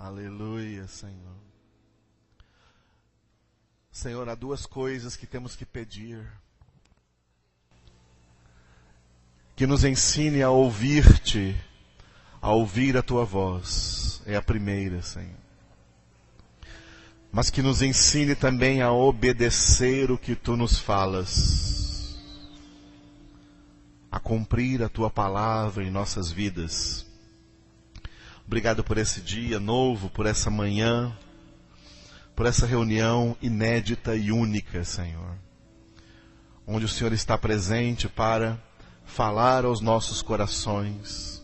Aleluia, Senhor. Senhor, há duas coisas que temos que pedir. Que nos ensine a ouvir-te, a ouvir a tua voz. É a primeira, Senhor. Mas que nos ensine também a obedecer o que tu nos falas. A cumprir a tua palavra em nossas vidas. Obrigado por esse dia novo, por essa manhã, por essa reunião inédita e única, Senhor. Onde o Senhor está presente para falar aos nossos corações,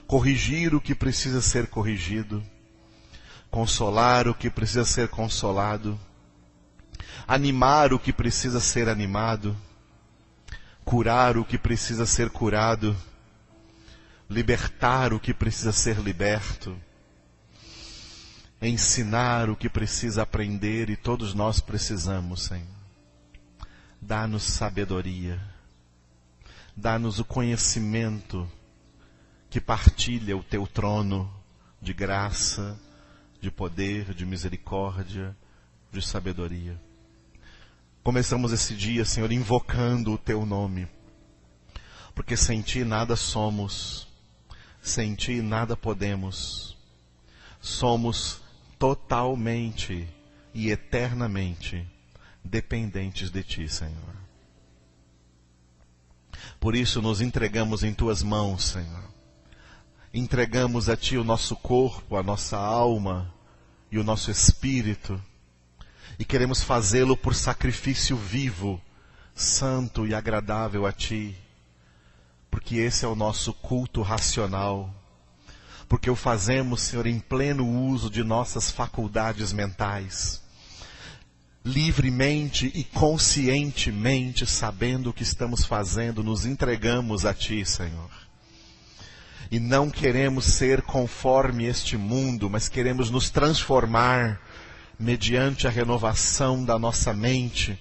corrigir o que precisa ser corrigido, consolar o que precisa ser consolado, animar o que precisa ser animado, curar o que precisa ser curado, libertar o que precisa ser liberto, ensinar o que precisa aprender, e todos nós precisamos, Senhor. Dá-nos sabedoria, dá-nos o conhecimento que partilha o teu trono de graça, de poder, de misericórdia, de sabedoria. Começamos esse dia, Senhor, invocando o teu nome, porque sem ti nada somos, sem ti nada podemos. Somos totalmente e eternamente dependentes de ti, Senhor. Por isso nos entregamos em tuas mãos, Senhor. Entregamos a ti o nosso corpo, a nossa alma e o nosso espírito. E queremos fazê-lo por sacrifício vivo, santo e agradável a ti. Porque esse é o nosso culto racional. Porque o fazemos, Senhor, em pleno uso de nossas faculdades mentais. Livremente e conscientemente, sabendo o que estamos fazendo, nos entregamos a ti, Senhor. E não queremos ser conforme este mundo, mas queremos nos transformar mediante a renovação da nossa mente,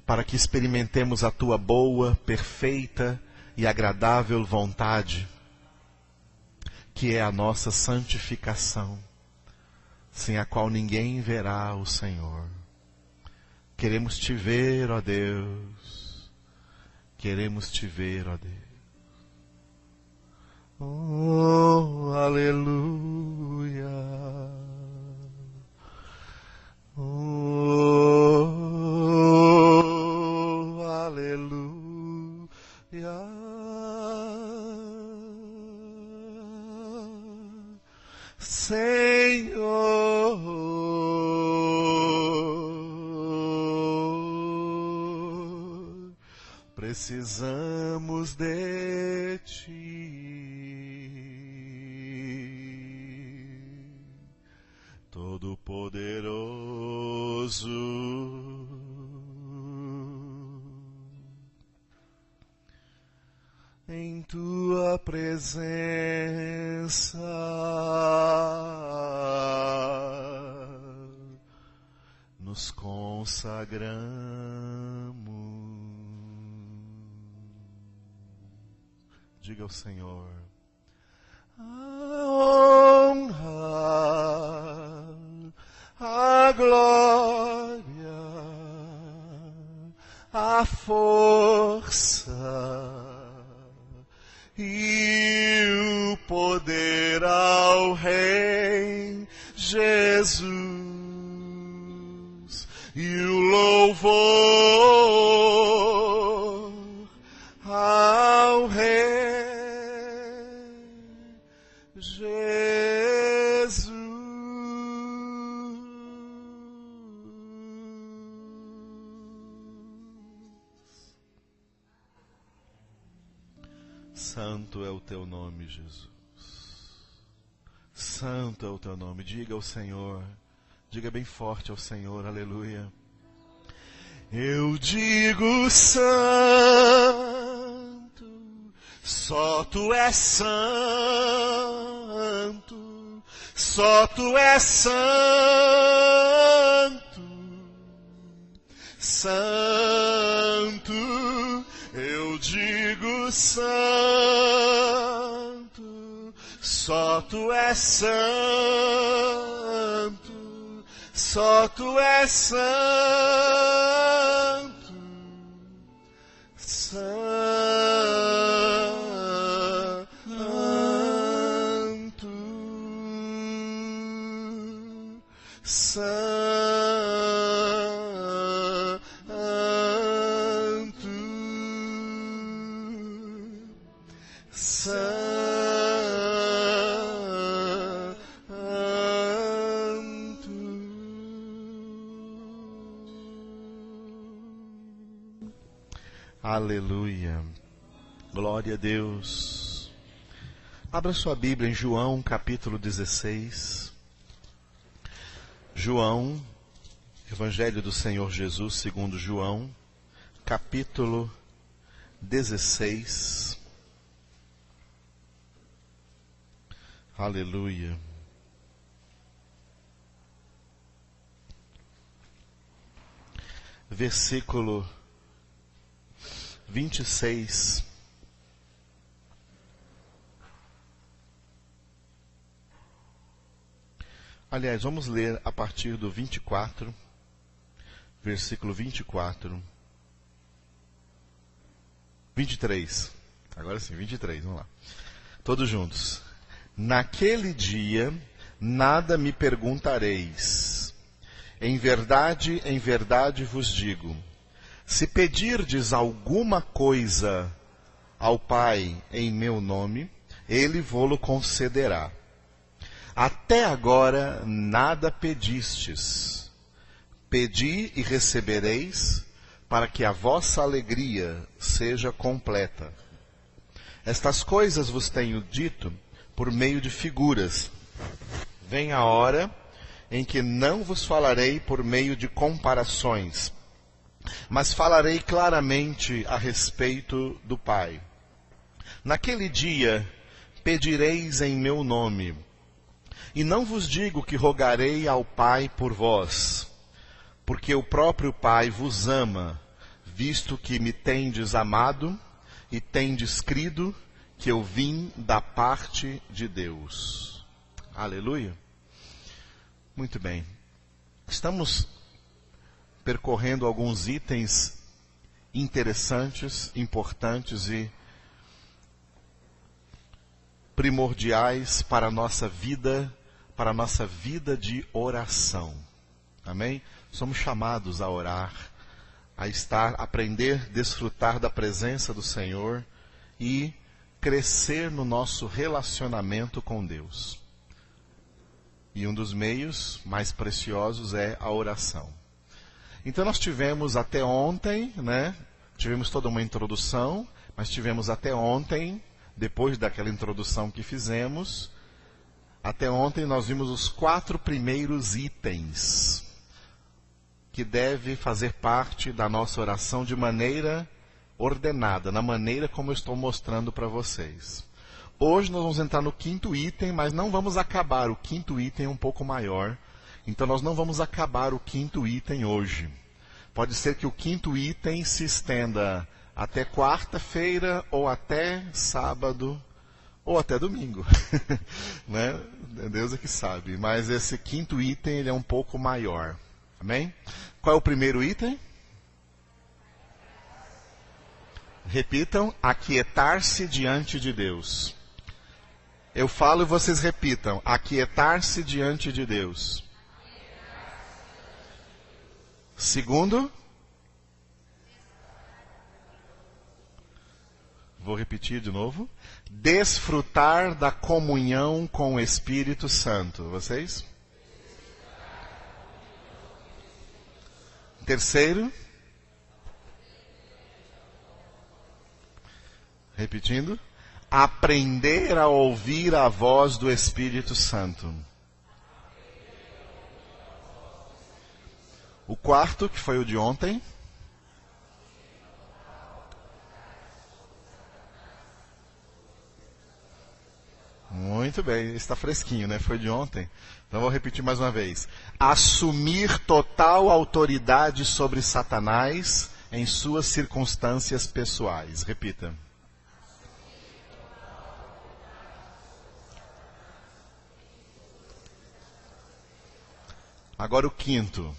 para que experimentemos a tua boa, perfeita e agradável vontade, que é a nossa santificação, sem a qual ninguém verá o Senhor. Queremos te ver, ó Deus. Queremos te ver, ó Deus. Oh, aleluia. Oh, aleluia. Senhor, precisamos de ti, Todo-Poderoso. Em tua presença nos consagramos. Diga ao Senhor: a honra, a glória, a força e o poder ao Rei Jesus, e o louvor ao Rei Jesus. Santo é o teu nome, Jesus. Santo é o teu nome. Diga ao Senhor, diga bem forte ao Senhor, aleluia. Eu digo santo, só tu és santo, só tu és santo, santo, eu digo santo, só tu és santo. Só tu és santo, santo, aleluia, glória a Deus. Abra sua Bíblia em João capítulo 16. João, Evangelho do Senhor Jesus segundo João, capítulo 16. Aleluia. Versículo 26. Aliás, vamos ler a partir do 24, versículo 24. 23. Agora sim, 23, vamos lá. Todos juntos. Naquele dia, nada me perguntareis. Em verdade vos digo, se pedirdes alguma coisa ao Pai em meu nome, Ele vô-lo concederá. Até agora nada pedistes. Pedi e recebereis, para que a vossa alegria seja completa. Estas coisas vos tenho dito por meio de figuras. Vem a hora em que não vos falarei por meio de comparações, mas falarei claramente a respeito do Pai. Naquele dia pedireis em meu nome, e não vos digo que rogarei ao Pai por vós, porque o próprio Pai vos ama, visto que me tendes amado e tendes crido que eu vim da parte de Deus. Aleluia. Muito bem. Estamos percorrendo alguns itens interessantes, importantes e primordiais para a nossa vida de oração. Amém? Somos chamados a orar, a aprender, desfrutar da presença do Senhor e crescer no nosso relacionamento com Deus. E um dos meios mais preciosos é a oração. Então nós tivemos até ontem, tivemos toda uma introdução, mas tivemos até ontem, depois daquela introdução que fizemos, até ontem nós vimos os 4 primeiros itens que deve fazer parte da nossa oração de maneira ordenada, na maneira como eu estou mostrando para vocês. Hoje nós vamos entrar no 5º item, mas não vamos acabar. O 5º item é um pouco maior. Então nós não vamos acabar o 5º item hoje. Pode ser que o 5º item se estenda até quarta-feira, ou até sábado, ou até domingo. Né? Deus é que sabe. Mas esse 5º item ele é um pouco maior. Amém? Qual é o primeiro item? Repitam, aquietar-se diante de Deus. Eu falo e vocês repitam, aquietar-se diante de Deus. Segundo, vou repetir de novo, desfrutar da comunhão com o Espírito Santo. Vocês? Terceiro, repetindo, aprender a ouvir a voz do Espírito Santo. O quarto, que foi o de ontem. Muito bem, está fresquinho, né? Foi de ontem. Então vou repetir mais uma vez. Assumir total autoridade sobre Satanás em suas circunstâncias pessoais. Repita. Agora o quinto.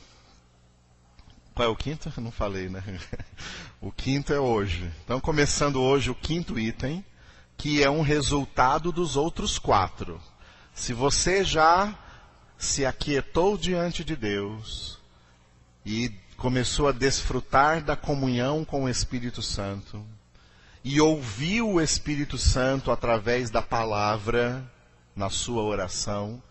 Qual é o quinto? Eu não falei, né? O quinto é hoje. Então, começando hoje o quinto item, que é um resultado dos outros 4. Se você já se aquietou diante de Deus e começou a desfrutar da comunhão com o Espírito Santo e ouviu o Espírito Santo através da palavra na sua oração,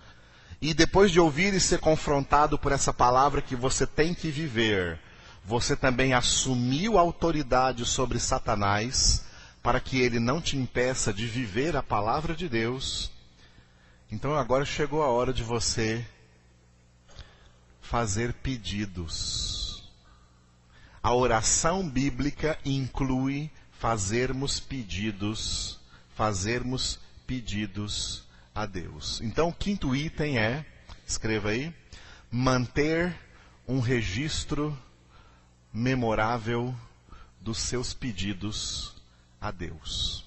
e depois de ouvir e ser confrontado por essa palavra que você tem que viver, você também assumiu a autoridade sobre Satanás para que ele não te impeça de viver a palavra de Deus. Então agora chegou a hora de você fazer pedidos. A oração bíblica inclui fazermos pedidos a Deus. Então o quinto item é, escreva aí, manter um registro memorável dos seus pedidos a Deus.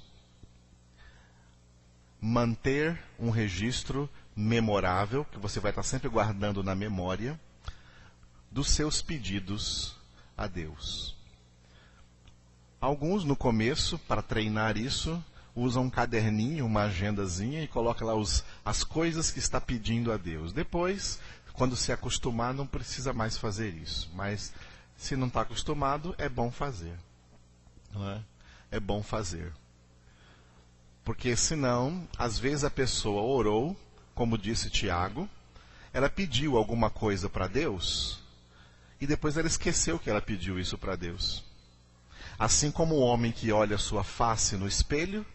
Manter um registro memorável, que você vai estar sempre guardando na memória, dos seus pedidos a Deus. Alguns no começo, para treinar isso, usam um caderninho, uma agendazinha e coloca lá as coisas que está pedindo a Deus. Depois, quando se acostumar, não precisa mais fazer isso. Mas se não está acostumado, é bom fazer. Não é? É bom fazer. Porque senão, às vezes a pessoa orou, como disse Tiago, ela pediu alguma coisa para Deus, e depois ela esqueceu que ela pediu isso para Deus. Assim como o homem que olha a sua face no espelho,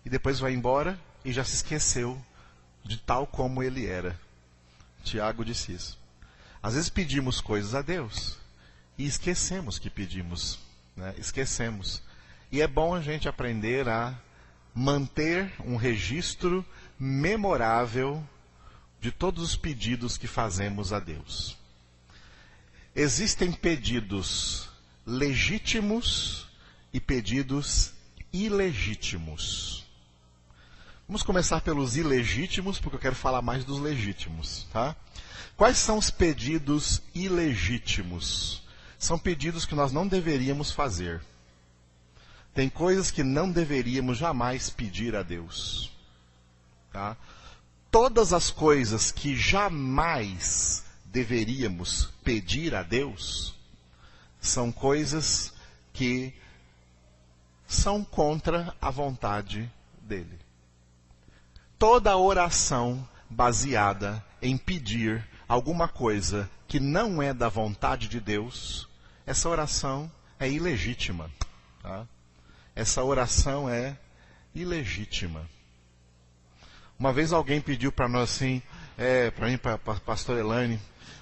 e depois vai embora e já se esqueceu de tal como ele era. Tiago disse isso. Às vezes pedimos coisas a Deus e esquecemos que pedimos, né? Esquecemos. E é bom a gente aprender a manter um registro memorável de todos os pedidos que fazemos a Deus. Existem pedidos legítimos e pedidos ilegítimos. Vamos começar pelos ilegítimos, porque eu quero falar mais dos legítimos, tá? Quais são os pedidos ilegítimos? São pedidos que nós não deveríamos fazer. Tem coisas que não deveríamos jamais pedir a Deus. Tá? Todas as coisas que jamais deveríamos pedir a Deus são coisas que são contra a vontade dele. Toda oração baseada em pedir alguma coisa que não é da vontade de Deus, essa oração é ilegítima. Tá? Essa oração é ilegítima. Uma vez alguém pediu para nós assim, para mim, para a pastora Elaine,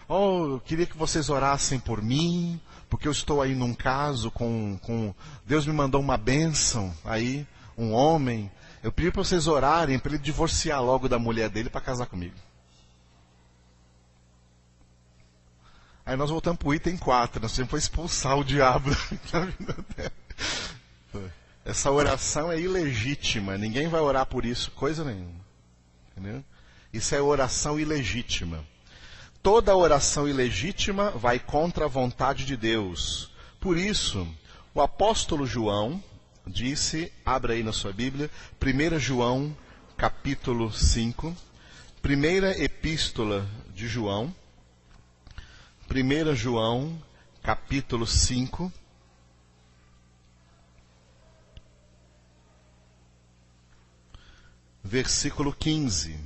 eu queria que vocês orassem por mim, porque eu estou aí num caso com Deus me mandou uma bênção aí, um homem. Eu pedi para vocês orarem para ele divorciar logo da mulher dele para casar comigo. Aí nós voltamos para o item 4, nós temos que expulsar o diabo da vida dela. Essa oração é ilegítima, ninguém vai orar por isso, coisa nenhuma. Entendeu? Isso é oração ilegítima. Toda oração ilegítima vai contra a vontade de Deus. Por isso, o apóstolo João disse, abra aí na sua Bíblia, 1 João, capítulo 5, primeira epístola de João, 1 João, capítulo 5, versículo 15.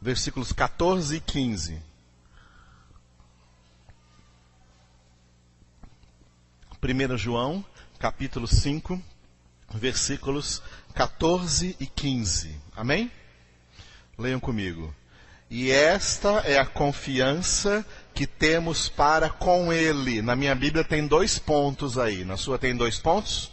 Versículos 14 e 15. 1 João, capítulo 5, versículos 14 e 15. Amém? Leiam comigo. E esta é a confiança que temos para com Ele. Na minha Bíblia tem 2 pontos aí. Na sua tem 2 pontos?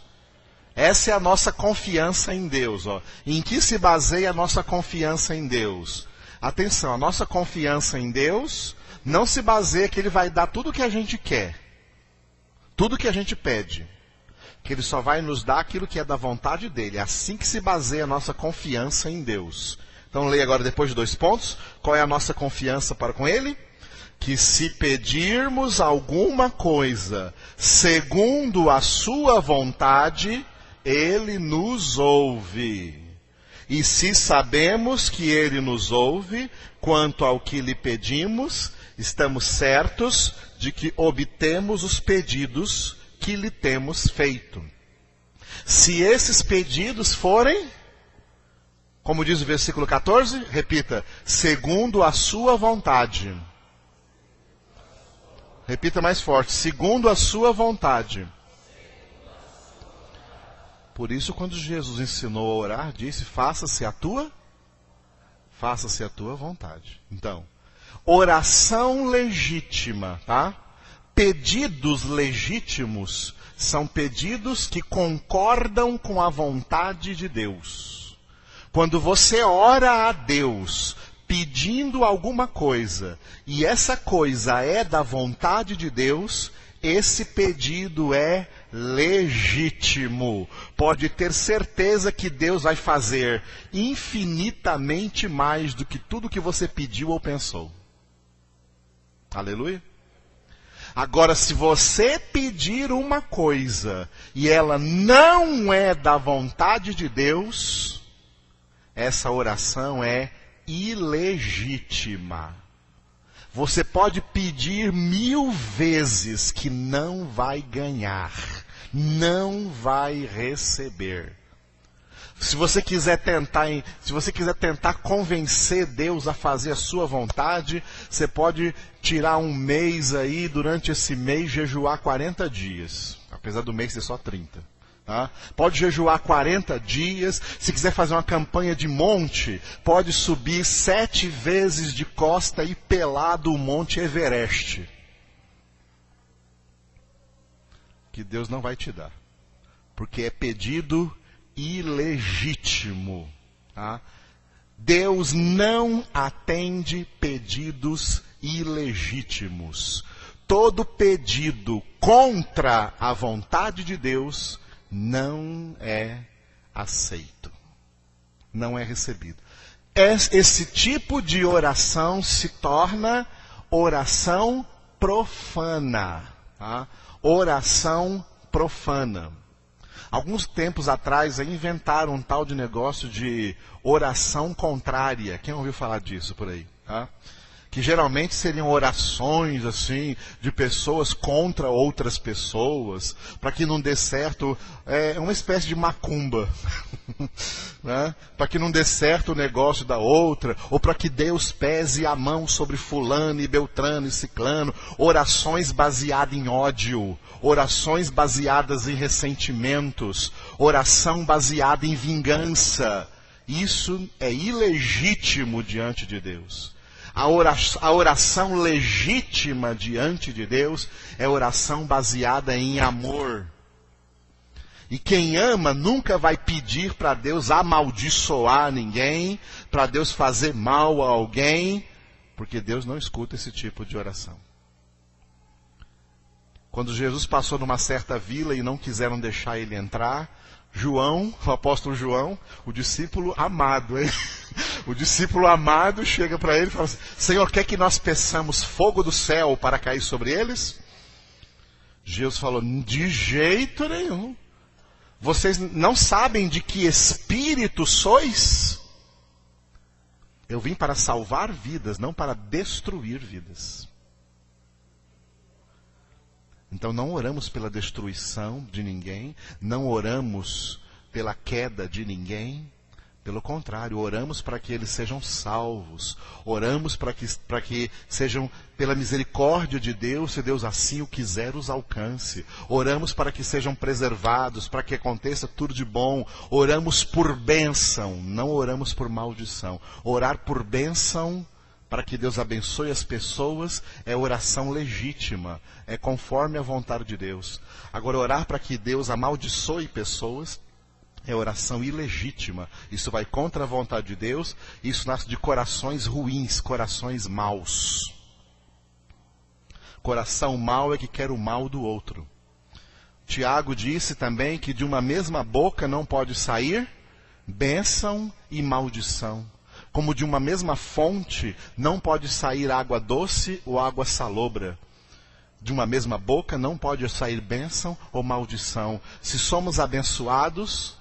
Essa é a nossa confiança em Deus. Ó. Em que se baseia a nossa confiança em Deus? Atenção, a nossa confiança em Deus não se baseia que Ele vai dar tudo o que a gente quer. Tudo que a gente pede. Que Ele só vai nos dar aquilo que é da vontade dEle. É assim que se baseia a nossa confiança em Deus. Então leia agora depois de 2 pontos. Qual é a nossa confiança para com Ele? Que se pedirmos alguma coisa segundo a sua vontade, Ele nos ouve. E se sabemos que Ele nos ouve, quanto ao que lhe pedimos, estamos certos de que obtemos os pedidos que lhe temos feito. Se esses pedidos forem, como diz o versículo 14, repita, segundo a sua vontade. Repita mais forte, segundo a sua vontade. Por isso, quando Jesus ensinou a orar, disse, faça-se a tua vontade. Então, oração legítima, tá? Pedidos legítimos são pedidos que concordam com a vontade de Deus. Quando você ora a Deus pedindo alguma coisa, e essa coisa é da vontade de Deus, esse pedido é legítimo. Pode ter certeza que Deus vai fazer infinitamente mais do que tudo que você pediu ou pensou. Aleluia. Agora, se você pedir uma coisa e ela não é da vontade de Deus, essa oração é ilegítima. Você pode pedir 1000 vezes que não vai ganhar, não vai receber. Se você quiser tentar convencer Deus a fazer a sua vontade, você pode tirar um mês aí, durante esse mês jejuar 40 dias, apesar do mês ser só 30. Tá? Pode jejuar 40 dias, se quiser fazer uma campanha de monte, pode subir 7 vezes de costa e pelado o Monte Everest. Que Deus não vai te dar, porque é pedido ilegítimo. Tá? Deus não atende pedidos ilegítimos. Todo pedido contra a vontade de Deus não é aceito, não é recebido. Esse tipo de oração se torna oração profana. Tá? Oração profana. Alguns tempos atrás inventaram um tal de negócio de oração contrária. Quem ouviu falar disso por aí? Tá? Que geralmente seriam orações assim de pessoas contra outras pessoas, para que não dê certo, uma espécie de macumba, né? Para que não dê certo o negócio da outra, ou para que Deus pese a mão sobre fulano e beltrano e ciclano, orações baseadas em ódio, orações baseadas em ressentimentos, oração baseada em vingança. Isso é ilegítimo diante de Deus. A oração legítima diante de Deus é oração baseada em amor. E quem ama nunca vai pedir para Deus amaldiçoar ninguém, para Deus fazer mal a alguém, porque Deus não escuta esse tipo de oração. Quando Jesus passou numa certa vila e não quiseram deixar ele entrar, João, o apóstolo João, o discípulo amado, hein? O discípulo amado chega para ele e fala assim, Senhor, quer que nós peçamos fogo do céu para cair sobre eles? Jesus falou, de jeito nenhum. Vocês não sabem de que espírito sois? Eu vim para salvar vidas, não para destruir vidas. Então não oramos pela destruição de ninguém, não oramos pela queda de ninguém. Pelo contrário, oramos para que eles sejam salvos. Oramos para que sejam, pela misericórdia de Deus, se Deus assim o quiser, os alcance. Oramos para que sejam preservados, para que aconteça tudo de bom. Oramos por bênção, não oramos por maldição. Orar por bênção, para que Deus abençoe as pessoas, é oração legítima, é conforme a vontade de Deus. Agora, orar para que Deus amaldiçoe pessoas, é oração ilegítima. Isso vai contra a vontade de Deus, isso nasce de corações ruins, corações maus. Coração mau é que quer o mal do outro. Tiago disse também que de uma mesma boca não pode sair bênção e maldição. Como de uma mesma fonte não pode sair água doce ou água salobra. De uma mesma boca não pode sair bênção ou maldição. Se somos abençoados,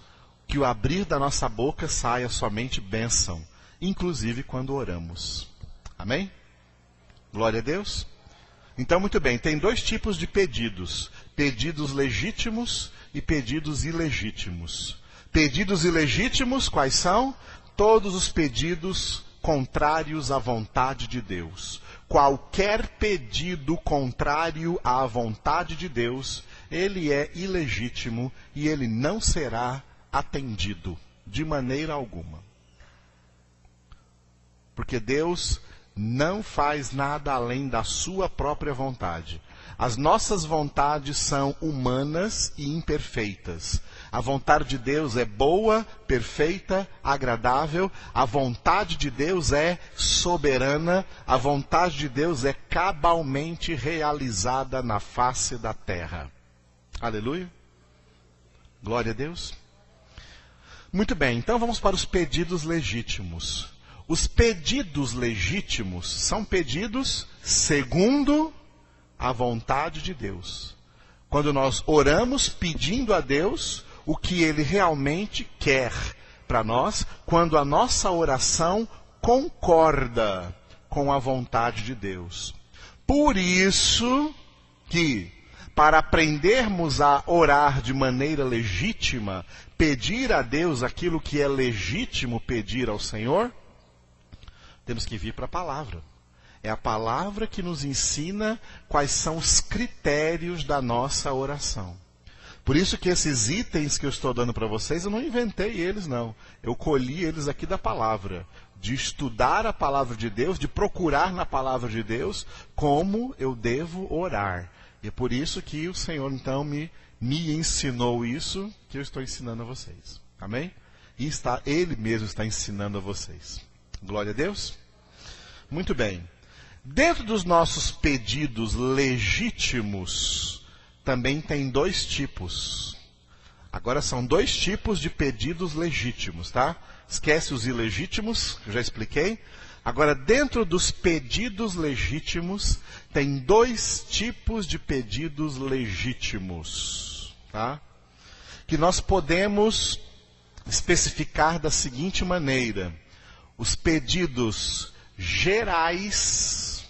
que o abrir da nossa boca saia somente bênção, inclusive quando oramos. Amém? Glória a Deus. Então, muito bem, tem dois tipos de pedidos. Pedidos legítimos e pedidos ilegítimos. Pedidos ilegítimos, quais são? Todos os pedidos contrários à vontade de Deus. Qualquer pedido contrário à vontade de Deus, ele é ilegítimo e ele não será atendido de maneira alguma. Porque Deus não faz nada além da sua própria vontade. As nossas vontades são humanas e imperfeitas. A vontade de Deus é boa, perfeita, agradável. A vontade de Deus é soberana. A vontade de Deus é cabalmente realizada na face da terra. Aleluia. Glória a Deus. Muito bem, então vamos para os pedidos legítimos. Os pedidos legítimos são pedidos segundo a vontade de Deus. Quando nós oramos pedindo a Deus o que Ele realmente quer para nós, quando a nossa oração concorda com a vontade de Deus. Por isso que, para aprendermos a orar de maneira legítima, pedir a Deus aquilo que é legítimo pedir ao Senhor, temos que vir para a palavra. É a palavra que nos ensina quais são os critérios da nossa oração. Por isso que esses itens que eu estou dando para vocês, eu não inventei eles não. Eu colhi eles aqui da palavra. De estudar a palavra de Deus, de procurar na palavra de Deus como eu devo orar. E é por isso que o Senhor então me ensinou isso que eu estou ensinando a vocês. Amém? E Ele mesmo está ensinando a vocês. Glória a Deus. Muito bem. Dentro dos nossos pedidos legítimos, também tem dois tipos. Agora são dois tipos de pedidos legítimos, tá? Esquece os ilegítimos, que eu já expliquei. Agora, dentro dos pedidos legítimos, tem dois tipos de pedidos legítimos, tá? Que nós podemos especificar da seguinte maneira: os pedidos gerais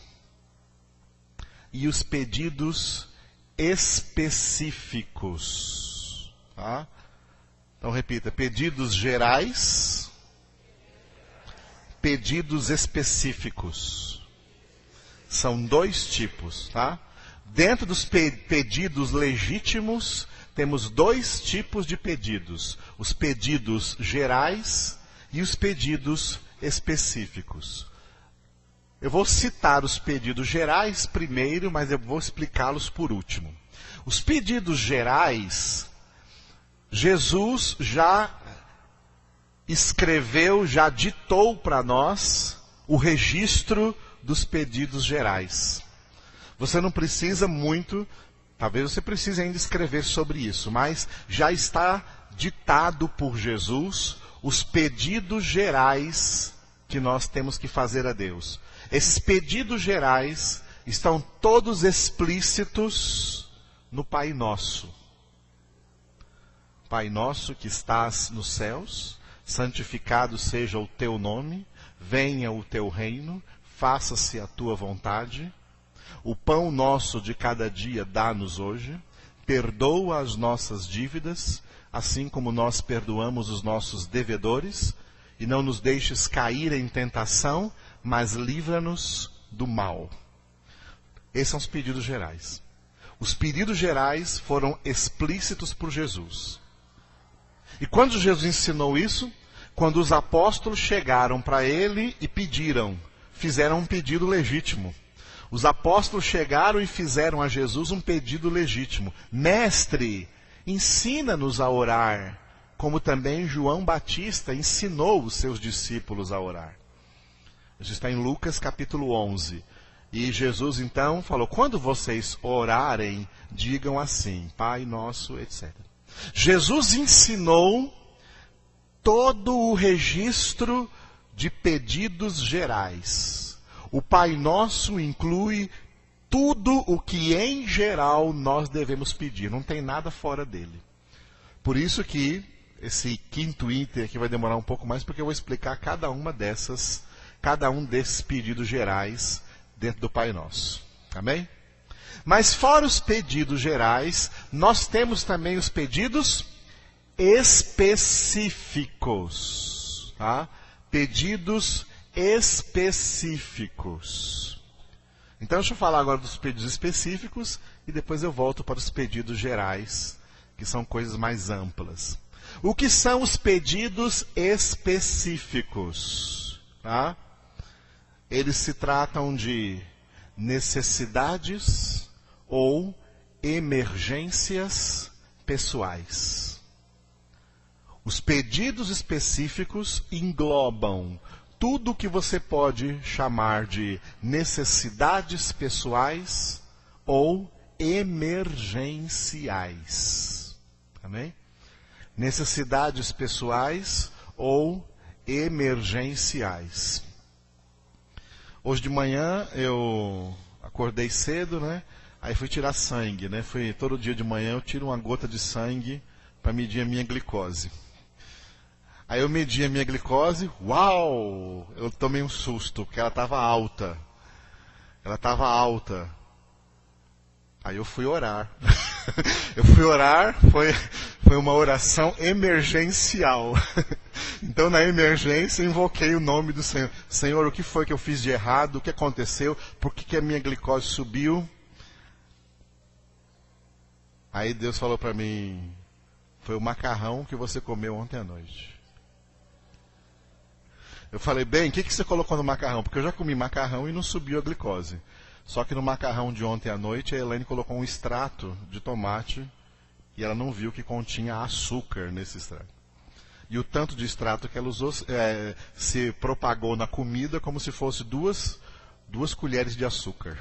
e os pedidos específicos. Tá? Então repita: pedidos gerais, pedidos específicos. São dois tipos. Tá? Dentro dos pedidos legítimos, temos dois tipos de pedidos: os pedidos gerais e os pedidos específicos. Eu vou citar os pedidos gerais primeiro, mas eu vou explicá-los por último. Os pedidos gerais, Jesus já escreveu, já ditou para nós o registro dos pedidos gerais. Você não precisa muito, talvez você precise ainda escrever sobre isso, mas já está ditado por Jesus os pedidos gerais que nós temos que fazer a Deus. Esses pedidos gerais estão todos explícitos no Pai Nosso. Pai nosso que estás nos céus, santificado seja o teu nome, venha o teu reino, faça-se a tua vontade. O pão nosso de cada dia dá-nos hoje, perdoa as nossas dívidas, assim como nós perdoamos os nossos devedores, e não nos deixes cair em tentação, mas livra-nos do mal. Esses são os pedidos gerais. Os pedidos gerais foram explícitos por Jesus. E quando Jesus ensinou isso, quando os apóstolos chegaram para ele e pediram, fizeram um pedido legítimo. Os apóstolos chegaram e fizeram a Jesus um pedido legítimo. Mestre, ensina-nos a orar, como também João Batista ensinou os seus discípulos a orar. Isso está em Lucas capítulo 11. E Jesus então falou: quando vocês orarem, digam assim, Pai Nosso, etc. Jesus ensinou todo o registro de pedidos gerais. O Pai Nosso inclui tudo o que em geral nós devemos pedir, não tem nada fora dele. Por isso que esse quinto item aqui vai demorar um pouco mais, porque eu vou explicar cada um desses pedidos gerais dentro do Pai Nosso. Amém? Mas fora os pedidos gerais, nós temos também os pedidos específicos. Tá? Pedidos específicos. Então deixa eu falar agora dos pedidos específicos e depois eu volto para os pedidos gerais, que são coisas mais amplas. O que são os pedidos específicos? Tá? Eles se tratam de necessidades ou emergências pessoais. Os pedidos específicos englobam tudo o que você pode chamar de necessidades pessoais ou emergenciais. Amém? Necessidades pessoais ou emergenciais. Hoje de manhã eu acordei cedo, né? Aí fui tirar sangue, né? Todo dia de manhã eu tiro uma gota de sangue para medir a minha glicose. Aí eu medi a minha glicose, uau! Eu tomei um susto, porque ela estava alta. Aí eu fui orar. Foi uma oração emergencial. Então na emergência eu invoquei o nome do Senhor. Senhor, o que foi que eu fiz de errado? O que aconteceu? Por que a minha glicose subiu? Aí Deus falou para mim, foi o macarrão que você comeu ontem à noite. Eu falei, bem, o que você colocou no macarrão? Porque eu já comi macarrão e não subiu a glicose. Só que no macarrão de ontem à noite, a Elaine colocou um extrato de tomate e ela não viu que continha açúcar nesse extrato. E o tanto de extrato que ela usou se propagou na comida como se fosse duas colheres de açúcar.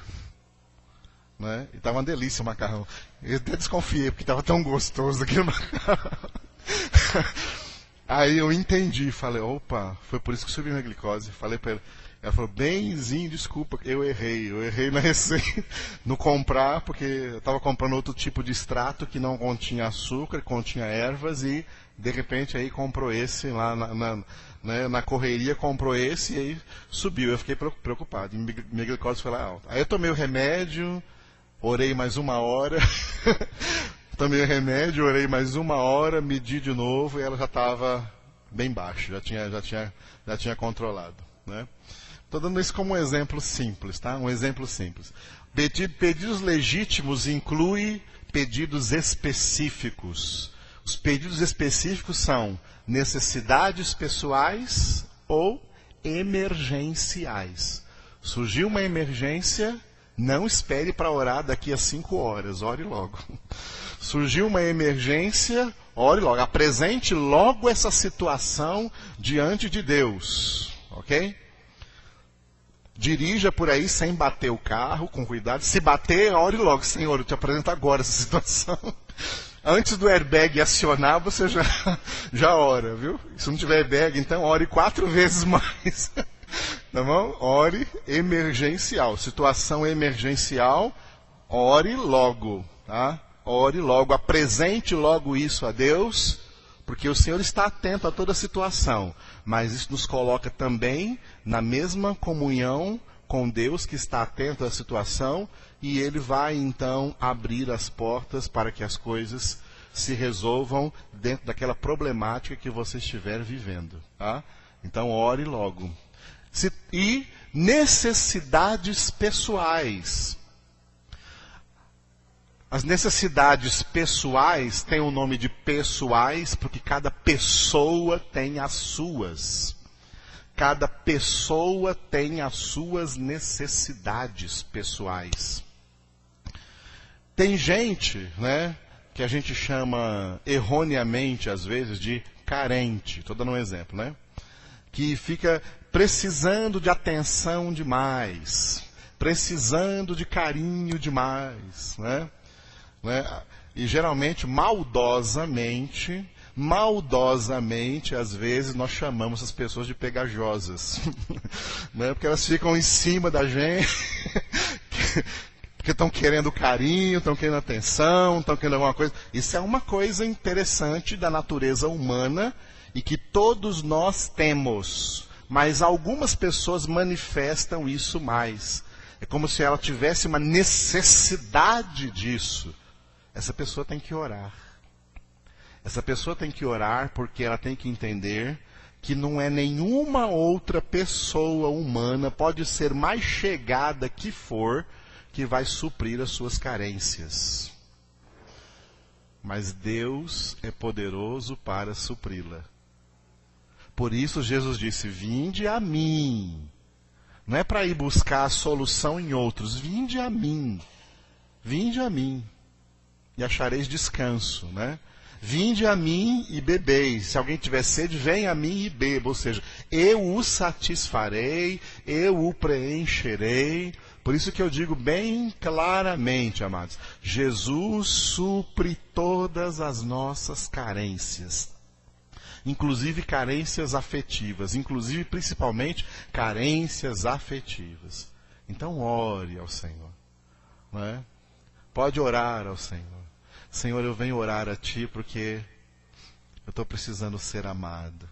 Né? E estava uma delícia o macarrão. Eu até desconfiei, porque estava tão gostoso aquele macarrão. Aí eu entendi, falei, opa, foi por isso que subiu minha glicose. Falei para ela, ela falou, benzinho, desculpa, eu errei na receita, no comprar, porque eu estava comprando outro tipo de extrato que não continha açúcar, continha ervas, e de repente aí comprou esse, lá na correria comprou esse, e aí subiu. Eu fiquei preocupado, e minha glicose foi lá alta. Aí eu tomei o remédio, orei mais 1 hora, tomei o remédio, orei mais 1 hora, medi de novo e ela já estava bem baixa, já tinha controlado. Né? Estou dando isso como um exemplo simples, tá? Um exemplo simples. Pedidos legítimos inclui pedidos específicos. Os pedidos específicos são necessidades pessoais ou emergenciais. Surgiu uma emergência, não espere para orar daqui a 5 horas, ore logo. Surgiu uma emergência, ore logo. Apresente logo essa situação diante de Deus. Ok? Dirija por aí sem bater o carro, com cuidado. Se bater, ore logo. Senhor, eu te apresento agora essa situação. Antes do airbag acionar, você já ora, viu? Se não tiver airbag, então ore 4 vezes mais. Tá bom? Ore emergencial. Situação emergencial, ore logo. Tá? Ore logo, apresente logo isso a Deus, porque o Senhor está atento a toda situação. Mas isso nos coloca também na mesma comunhão com Deus, que está atento à situação, e Ele vai então abrir as portas para que as coisas se resolvam dentro daquela problemática que você estiver vivendo. Tá? Então ore logo. E necessidades pessoais. As necessidades pessoais têm o nome de pessoais porque cada pessoa tem as suas. Cada pessoa tem as suas necessidades pessoais. Tem gente, né, que a gente chama erroneamente, às vezes, de carente. Estou dando um exemplo, né? Que fica precisando de atenção demais, precisando de carinho demais, né? E geralmente, maldosamente, maldosamente, às vezes, nós chamamos as pessoas de pegajosas. Né? Porque elas ficam em cima da gente, porque estão querendo carinho, estão querendo atenção, estão querendo alguma coisa. Isso é uma coisa interessante da natureza humana e que todos nós temos. Mas algumas pessoas manifestam isso mais. É como se ela tivesse uma necessidade disso. Essa pessoa tem que orar. Essa pessoa tem que orar porque ela tem que entender que não é nenhuma outra pessoa humana, pode ser mais chegada que for, que vai suprir as suas carências. Mas Deus é poderoso para supri-la. Por isso Jesus disse, vinde a mim. Não é para ir buscar a solução em outros, vinde a mim. Vinde a mim. E achareis descanso, né? Vinde a mim e bebeis. Se alguém tiver sede, vem a mim e beba. Ou seja, eu o satisfarei, eu o preencherei. Por isso que eu digo bem claramente, amados, Jesus supre todas as nossas carências. Inclusive carências afetivas, inclusive principalmente carências afetivas. Então ore ao Senhor, não é? Pode orar ao Senhor. Senhor, eu venho orar a Ti porque eu estou precisando ser amado.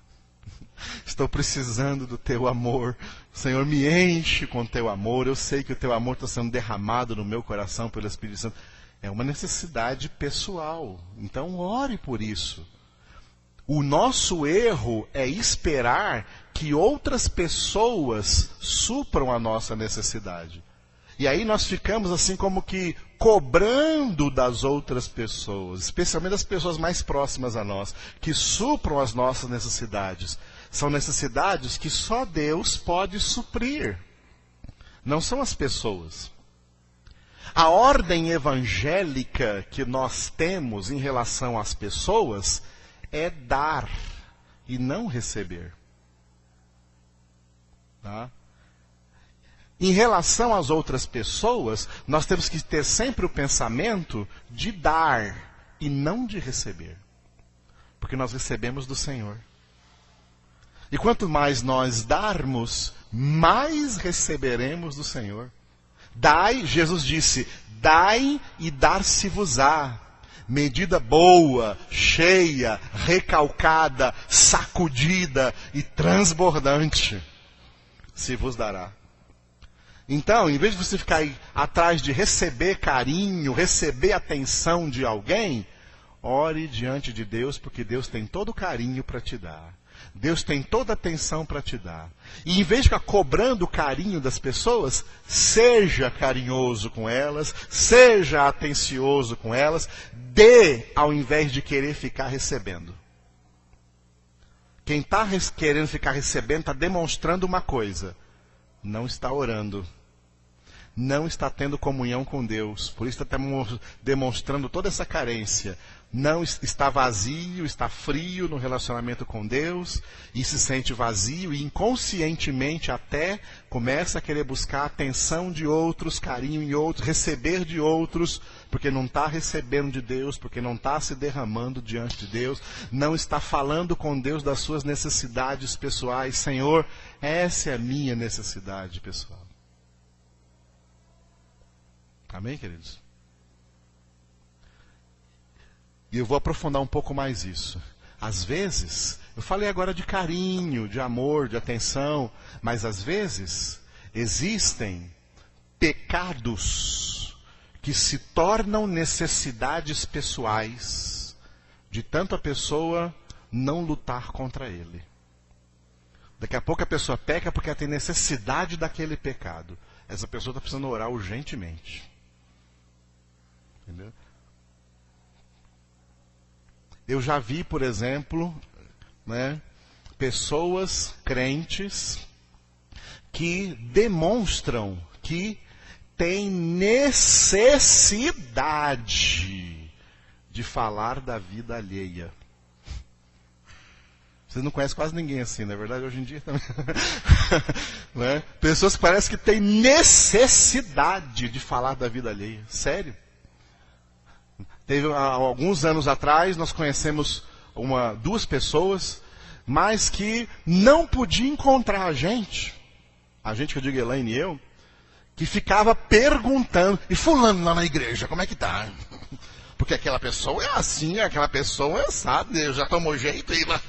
Estou precisando do Teu amor. Senhor, me enche com Teu amor. Eu sei que o Teu amor está sendo derramado no meu coração pelo Espírito Santo. É uma necessidade pessoal. Então ore por isso. O nosso erro é esperar que outras pessoas supram a nossa necessidade. E aí nós ficamos assim como que cobrando das outras pessoas, especialmente das pessoas mais próximas a nós, que supram as nossas necessidades. São necessidades que só Deus pode suprir. Não são as pessoas. A ordem evangélica que nós temos em relação às pessoas é dar e não receber. Tá? Em relação às outras pessoas, nós temos que ter sempre o pensamento de dar e não de receber. Porque nós recebemos do Senhor. E quanto mais nós darmos, mais receberemos do Senhor. Dai, Jesus disse, dai e dar-se-vos-á. Medida boa, cheia, recalcada, sacudida e transbordante se vos dará. Então, em vez de você ficar aí atrás de receber carinho, receber atenção de alguém, ore diante de Deus, porque Deus tem todo o carinho para te dar. Deus tem toda a atenção para te dar. E em vez de ficar cobrando o carinho das pessoas, seja carinhoso com elas, seja atencioso com elas, dê ao invés de querer ficar recebendo. Quem está querendo ficar recebendo está demonstrando uma coisa. Não está orando. Não está tendo comunhão com Deus. Por isso está demonstrando toda essa carência. Não está vazio, está frio no relacionamento com Deus. E se sente vazio e inconscientemente até começa a querer buscar a atenção de outros, carinho em outros, receber de outros. Porque não está recebendo de Deus, porque não está se derramando diante de Deus. Não está falando com Deus das suas necessidades pessoais. Senhor, essa é a minha necessidade pessoal. Amém, queridos? E eu vou aprofundar um pouco mais isso. Às vezes, eu falei agora de carinho, de amor, de atenção, mas às vezes existem pecados que se tornam necessidades pessoais, de tanto a pessoa não lutar contra ele. Daqui a pouco a pessoa peca porque ela tem necessidade daquele pecado. Essa pessoa está precisando orar urgentemente. Entendeu? Eu já vi, por exemplo, né, pessoas crentes que demonstram que têm necessidade de falar da vida alheia. Vocês não conhecem quase ninguém assim, não é verdade? Hoje em dia também. Né? Pessoas que parecem que têm necessidade de falar da vida alheia. Sério. Teve alguns anos atrás, nós conhecemos duas pessoas, mas que não podia encontrar a gente que eu digo Elaine e eu, que ficava perguntando, e fulano lá na igreja, como é que tá? Porque aquela pessoa é assim, aquela pessoa é assada, já tomou jeito aí lá.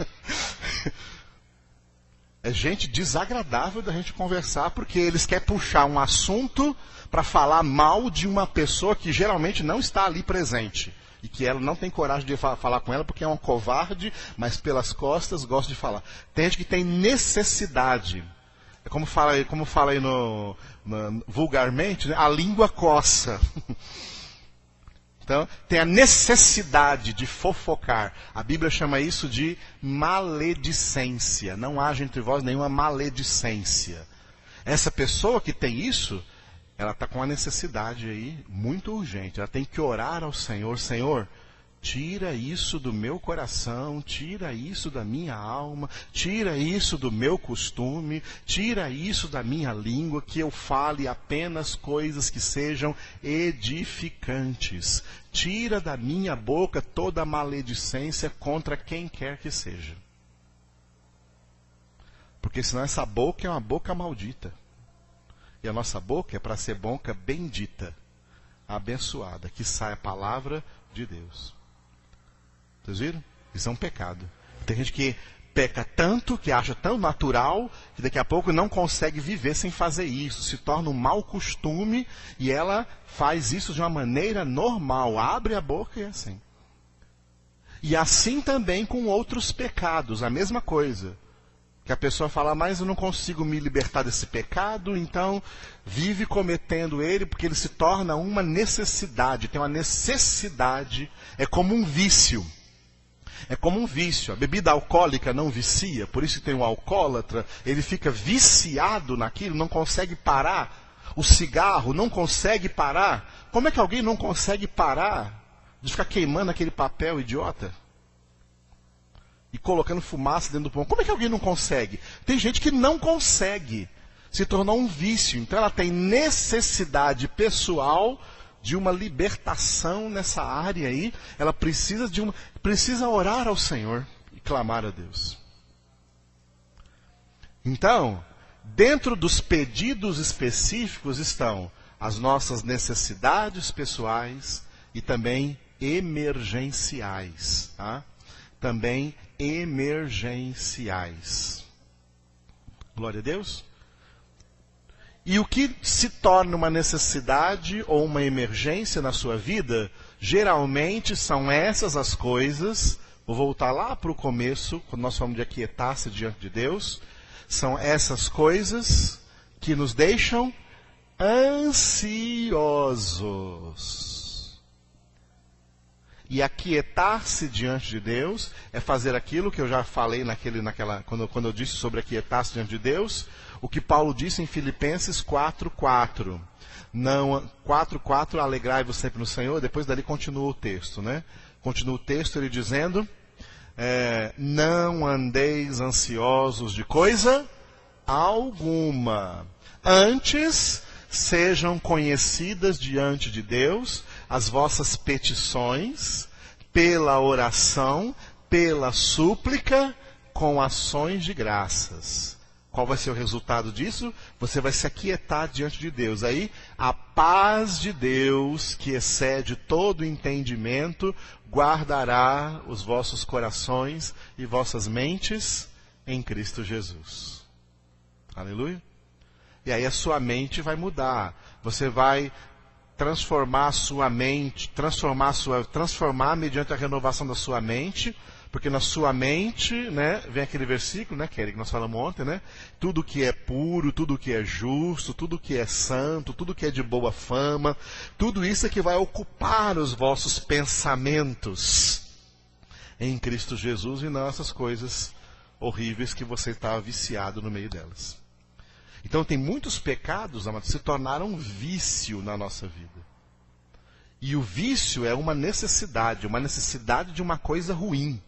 É gente desagradável da gente conversar, porque eles querem puxar um assunto para falar mal de uma pessoa que geralmente não está ali presente. E que ela não tem coragem de falar com ela porque é um covarde, mas pelas costas gosta de falar. Tem gente que tem necessidade. É como fala aí vulgarmente, né? A língua coça. Então, tem a necessidade de fofocar. A Bíblia chama isso de maledicência. Não haja entre vós nenhuma maledicência. Essa pessoa que tem isso, ela está com uma necessidade aí muito urgente. Ela tem que orar ao Senhor. Senhor, tira isso do meu coração, tira isso da minha alma, tira isso do meu costume, tira isso da minha língua, que eu fale apenas coisas que sejam edificantes. Tira da minha boca toda a maledicência contra quem quer que seja. Porque senão essa boca é uma boca maldita. E a nossa boca é para ser boca bendita, abençoada, que sai a palavra de Deus. Vocês viram? Isso é um pecado. Tem gente que peca tanto, que acha tão natural, que daqui a pouco não consegue viver sem fazer isso. Se torna um mau costume e ela faz isso de uma maneira normal. Abre a boca e é assim. E assim também com outros pecados, a mesma coisa. Que a pessoa fala, mas eu não consigo me libertar desse pecado, então vive cometendo ele, porque ele se torna uma necessidade. Tem uma necessidade, é como um vício. É como um vício. A bebida alcoólica não vicia, por isso que tem um alcoólatra, ele fica viciado naquilo, não consegue parar. O cigarro não consegue parar. Como é que alguém não consegue parar de ficar queimando aquele papel idiota? E colocando fumaça dentro do pão. Como é que alguém não consegue? Tem gente que não consegue. Se tornou um vício. Então ela tem necessidade pessoal de uma libertação nessa área aí. Ela precisa orar ao Senhor e clamar a Deus. Então, dentro dos pedidos específicos estão as nossas necessidades pessoais e também emergenciais. Tá? Também emergenciais. Glória a Deus. E o que se torna uma necessidade ou uma emergência na sua vida, geralmente são essas as coisas, vou voltar lá para o começo, quando nós falamos de aquietar-se diante de Deus, são essas coisas que nos deixam ansiosos. E aquietar-se diante de Deus é fazer aquilo que eu já falei quando eu disse sobre aquietar-se diante de Deus, o que Paulo disse em Filipenses 4:4. 4:4, alegrai-vos sempre no Senhor, depois dali continua o texto, né? Continua o texto ele dizendo, não andeis ansiosos de coisa alguma. Antes, sejam conhecidas diante de Deus as vossas petições, pela oração, pela súplica, com ações de graças. Qual vai ser o resultado disso? Você vai se aquietar diante de Deus. Aí, a paz de Deus, que excede todo entendimento, guardará os vossos corações e vossas mentes em Cristo Jesus. Aleluia? E aí a sua mente vai mudar. Você vai transformar a sua mente, transformar mediante a renovação da sua mente, porque na sua mente, né, vem aquele versículo, né, Kelly, que nós falamos ontem, né? Tudo que é puro, tudo que é justo, tudo que é santo, tudo que é de boa fama, tudo isso é que vai ocupar os vossos pensamentos em Cristo Jesus e não essas coisas horríveis que você está viciado no meio delas. Então tem muitos pecados, amados, que se tornaram um vício na nossa vida. E o vício é uma necessidade de uma coisa ruim.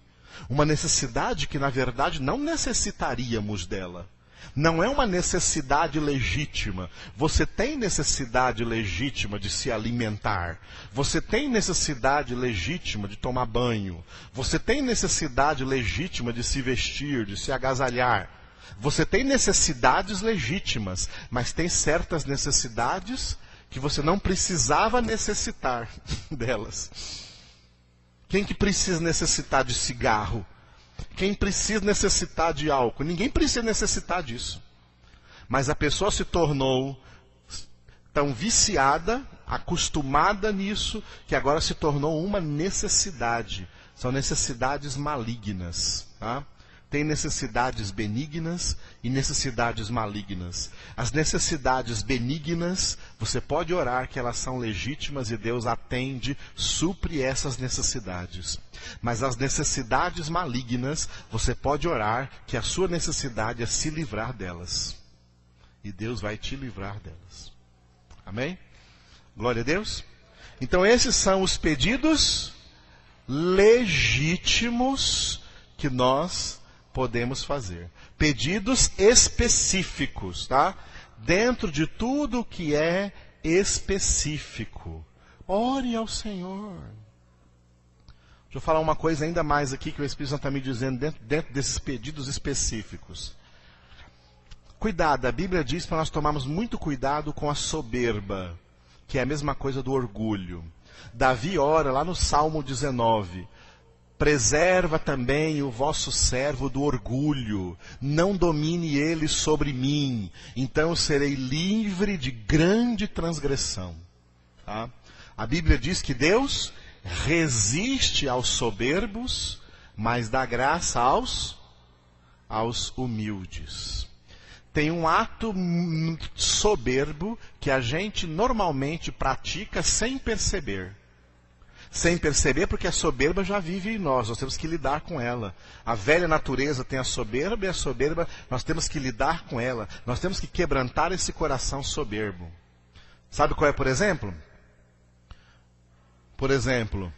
Uma necessidade que, na verdade, não necessitaríamos dela. Não é uma necessidade legítima. Você tem necessidade legítima de se alimentar. Você tem necessidade legítima de tomar banho. Você tem necessidade legítima de se vestir, de se agasalhar. Você tem necessidades legítimas, mas tem certas necessidades que você não precisava necessitar delas. Quem que precisa necessitar de cigarro? Quem precisa necessitar de álcool? Ninguém precisa necessitar disso. Mas a pessoa se tornou tão viciada, acostumada nisso, que agora se tornou uma necessidade. São necessidades malignas. Tá? Tem necessidades benignas e necessidades malignas. As necessidades benignas, você pode orar que elas são legítimas e Deus atende, supre essas necessidades. Mas as necessidades malignas, você pode orar que a sua necessidade é se livrar delas. E Deus vai te livrar delas. Amém? Glória a Deus. Então esses são os pedidos legítimos que nós podemos fazer. Pedidos específicos, tá? Dentro de tudo que é específico. Ore ao Senhor. Deixa eu falar uma coisa ainda mais aqui que o Espírito Santo está me dizendo dentro desses pedidos específicos. Cuidado, a Bíblia diz para nós tomarmos muito cuidado com a soberba, que é a mesma coisa do orgulho. Davi ora lá no Salmo 19. Preserva também o vosso servo do orgulho, não domine ele sobre mim, então eu serei livre de grande transgressão. Tá? A Bíblia diz que Deus resiste aos soberbos, mas dá graça aos humildes. Tem um ato soberbo que a gente normalmente pratica sem perceber. Sem perceber, porque a soberba já vive em nós temos que lidar com ela. A velha natureza tem a soberba, e a soberba nós temos que lidar com ela. Nós temos que quebrantar esse coração soberbo. Sabe qual é, por exemplo? Por exemplo,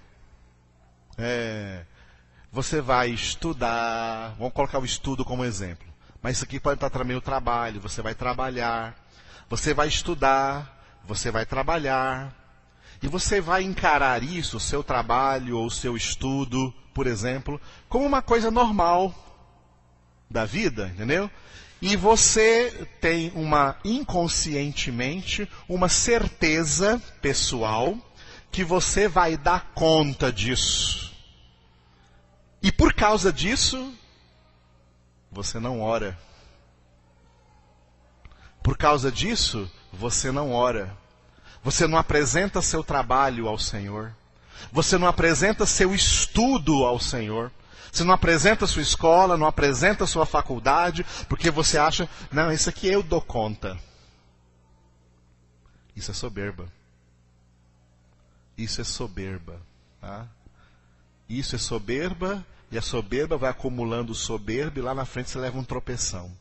você vai estudar, vamos colocar o estudo como exemplo. Mas isso aqui pode estar também o trabalho, você vai trabalhar, você vai estudar, você vai trabalhar. E você vai encarar isso, o seu trabalho ou o seu estudo, por exemplo, como uma coisa normal da vida, entendeu? E você tem inconscientemente, uma certeza pessoal que você vai dar conta disso. E por causa disso, você não ora. Por causa disso, você não ora. Você não apresenta seu trabalho ao Senhor. Você não apresenta seu estudo ao Senhor. Você não apresenta sua escola, não apresenta sua faculdade, porque você acha, não, isso aqui eu dou conta. Isso é soberba. Isso é soberba. Tá? Isso é soberba, e a soberba vai acumulando soberba, e lá na frente você leva um tropeção.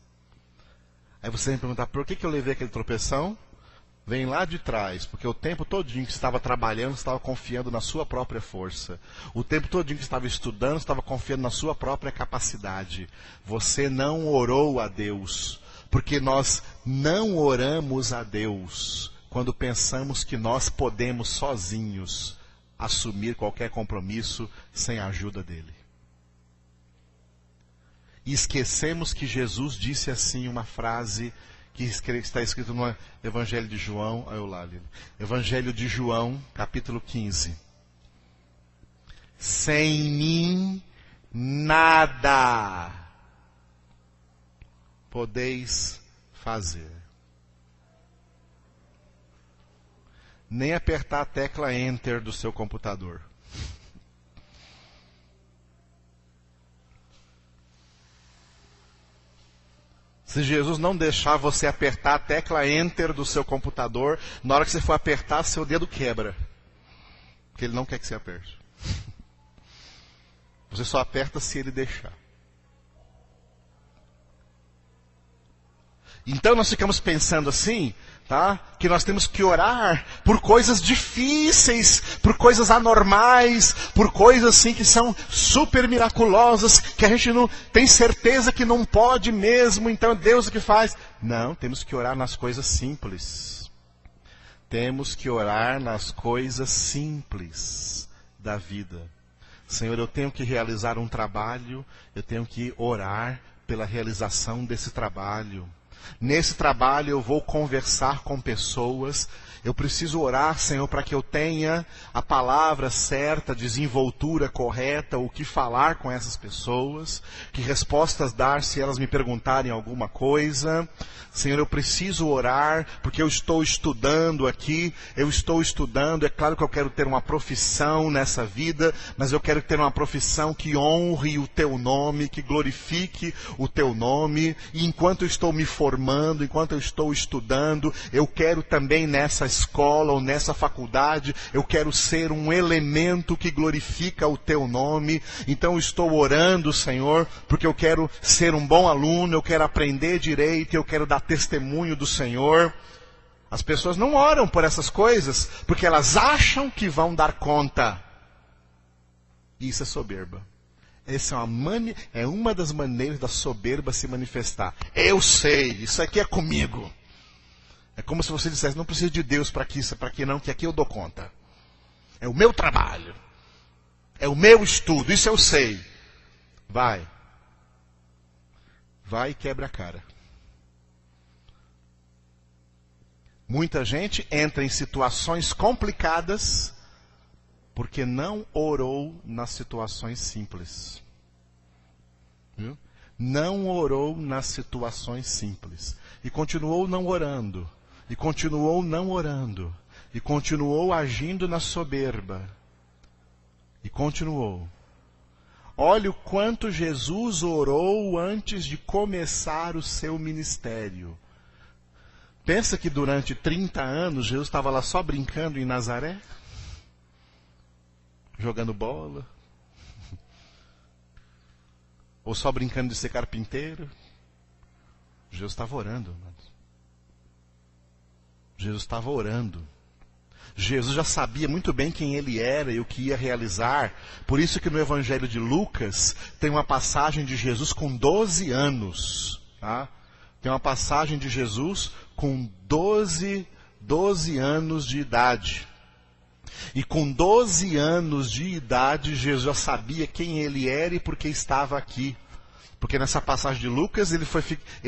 Aí você vai me perguntar, por que eu levei aquele tropeção? Vem lá de trás, porque o tempo todinho que estava trabalhando, estava confiando na sua própria força. O tempo todinho que estava estudando, estava confiando na sua própria capacidade. Você não orou a Deus, porque nós não oramos a Deus quando pensamos que nós podemos sozinhos assumir qualquer compromisso sem a ajuda dele. E esquecemos que Jesus disse assim uma frase que está escrito no Evangelho de João, Evangelho de João, capítulo 15. Sem mim, nada podeis fazer. Nem apertar a tecla Enter do seu computador. Se Jesus não deixar você apertar a tecla Enter do seu computador, na hora que você for apertar, seu dedo quebra. Porque Ele não quer que você aperte. Você só aperta se Ele deixar. Então nós ficamos pensando assim, tá? Que nós temos que orar por coisas difíceis, por coisas anormais, por coisas assim que são super miraculosas, que a gente não tem certeza que não pode mesmo, então Deus o que faz? Não, temos que orar nas coisas simples. Temos que orar nas coisas simples da vida. Senhor, eu tenho que realizar um trabalho, eu tenho que orar pela realização desse trabalho. Nesse trabalho eu vou conversar com pessoas. Eu preciso orar, Senhor, para que eu tenha a palavra certa, a desenvoltura correta, o que falar com essas pessoas, que respostas dar se elas me perguntarem alguma coisa. Senhor, eu preciso orar, porque eu estou estudando aqui, é claro que eu quero ter uma profissão nessa vida, mas eu quero ter uma profissão que honre o Teu nome, que glorifique o Teu nome, e enquanto eu estou me formando, enquanto eu estou estudando, eu quero também nessa escola ou nessa faculdade, eu quero ser um elemento que glorifica o Teu nome. Então eu estou orando, Senhor, porque eu quero ser um bom aluno, eu quero aprender direito, eu quero dar testemunho do Senhor. As pessoas não oram por essas coisas, porque elas acham que vão dar conta. Isso é soberba. Essa é uma das maneiras da soberba se manifestar. Eu sei, isso aqui é comigo. É como se você dissesse, não preciso de Deus para que isso, para que não, que aqui eu dou conta. É o meu trabalho. É o meu estudo, isso eu sei. Vai e quebra a cara. Muita gente entra em situações complicadas porque não orou nas situações simples. Viu? Não orou nas situações simples. E continuou não orando. E continuou não orando. E continuou agindo na soberba. E continuou. Olha o quanto Jesus orou antes de começar o seu ministério. Pensa que durante 30 anos Jesus estava lá só brincando em Nazaré? Jogando bola? Ou só brincando de ser carpinteiro? Jesus estava orando, amados. Jesus estava orando. Jesus já sabia muito bem quem ele era e o que ia realizar. Por isso que no Evangelho de Lucas tem uma passagem de Jesus com 12 anos. Tá? Tem uma passagem de Jesus com 12 anos de idade. E com 12 anos de idade, Jesus já sabia quem ele era e por que estava aqui. Porque nessa passagem de Lucas, ele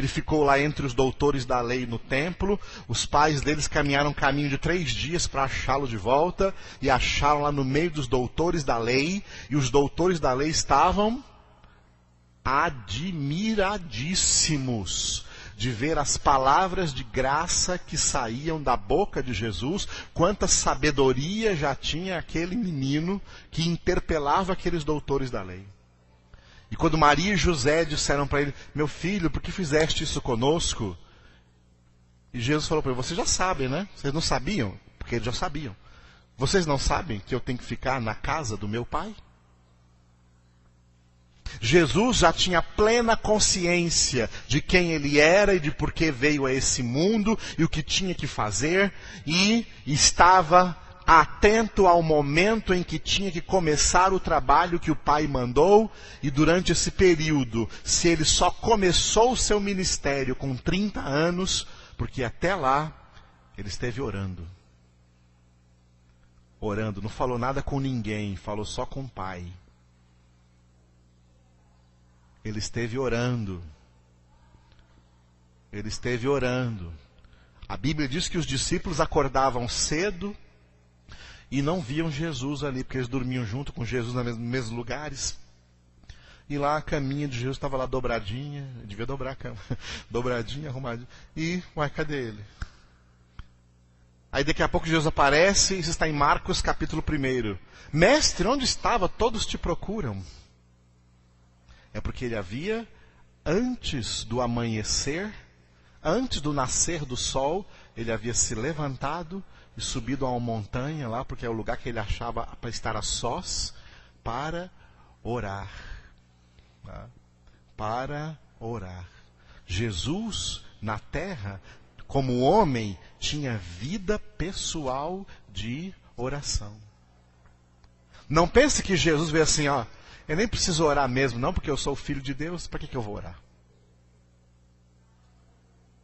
ficou lá entre os doutores da lei no templo. Os pais deles caminharam um caminho de 3 dias para achá-lo de volta. E acharam lá no meio dos doutores da lei. E os doutores da lei estavam admiradíssimos de ver as palavras de graça que saíam da boca de Jesus. Quanta sabedoria já tinha aquele menino que interpelava aqueles doutores da lei. E quando Maria e José disseram para ele, meu filho, por que fizeste isso conosco? E Jesus falou para ele, vocês já sabem, né? Vocês não sabiam? Porque eles já sabiam. Vocês não sabem que eu tenho que ficar na casa do meu pai? Jesus já tinha plena consciência de quem ele era e de por que veio a esse mundo e o que tinha que fazer. E estava atento ao momento em que tinha que começar o trabalho que o Pai mandou, e durante esse período, se ele só começou o seu ministério com 30 anos, porque até lá ele esteve orando. Orando, não falou nada com ninguém, falou só com o Pai. Ele esteve orando. Ele esteve orando. A Bíblia diz que os discípulos acordavam cedo e não viam Jesus ali, porque eles dormiam junto com Jesus nos mesmos lugares. E lá a caminha de Jesus estava lá dobradinha, devia dobrar a cama, dobradinha, arrumadinha. E, uai, cadê ele? Aí daqui a pouco Jesus aparece, isso está em Marcos capítulo 1. Mestre, onde estava? Todos te procuram. É porque ele havia, antes do amanhecer, antes do nascer do sol, ele havia se levantado e subido a uma montanha lá, porque é o lugar que ele achava para estar a sós, para orar. Tá? Para orar. Jesus na terra, como homem, tinha vida pessoal de oração. Não pense que Jesus veio assim, ó, eu nem preciso orar mesmo, não, porque eu sou filho de Deus, para que eu vou orar?